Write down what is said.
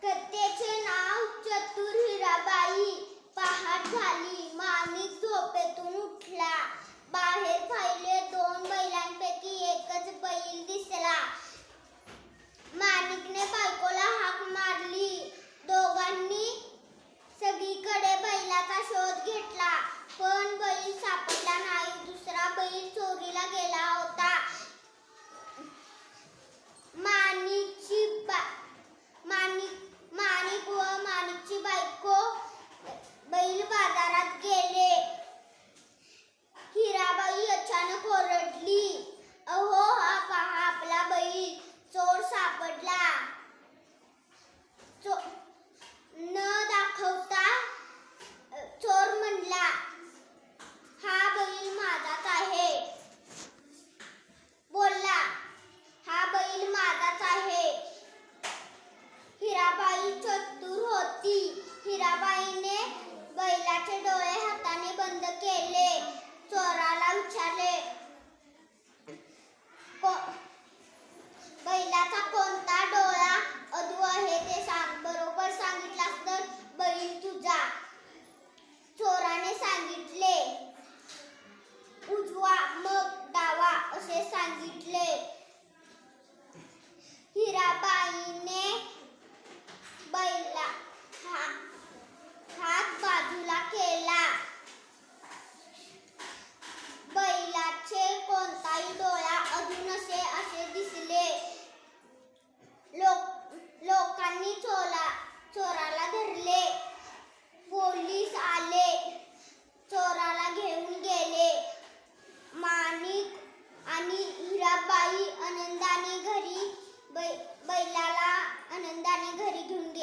कथेचे नाव चतुर हिराबाई. पहाट झाली, माणिक झोपेतून उठला. बाहेर पाहिले, 2 बैलांपैकी एकच बैल दिसला. माणिकने बायकोला हाक मारली. दोघांनी सगळीकडे बैलाचा शोध घेतला, पण बैल सापडला नाही. दुसरा बैल चोरीला गेला होता. माणिक व माणिकची बायको बैल बाजारात गेले. हिराबाई अचानक ओरडली, अहो, हा पहा आपला बैल. चोर सापडला. न दाखवता चोर म्हणला, हा बैल माझाच आहे. बोलला, हा बैल माझाच आहे. हिराबाई चतुर होती. हिराबाईने बैलाचे डोळे हाताने बंद केले. चोराला विचारले, बैलाचा कोणता डोळा अधू आहे ते सांग. बरोबर सांगितलास तर बैल तुझा. चोराने सांगितले, उजवा मग डावा असे सांगितले. हिराबाईने बैला हात बाजूला केला. बैलाचे कोणताही डोळा अधू नसे असे दिसले. लोकांनी चोराला धरले. पोलीस आले, चोराला घेऊन गेले. माणिक आणि हिराबाई बैलाला आनंदाने घरी घेऊन गेले.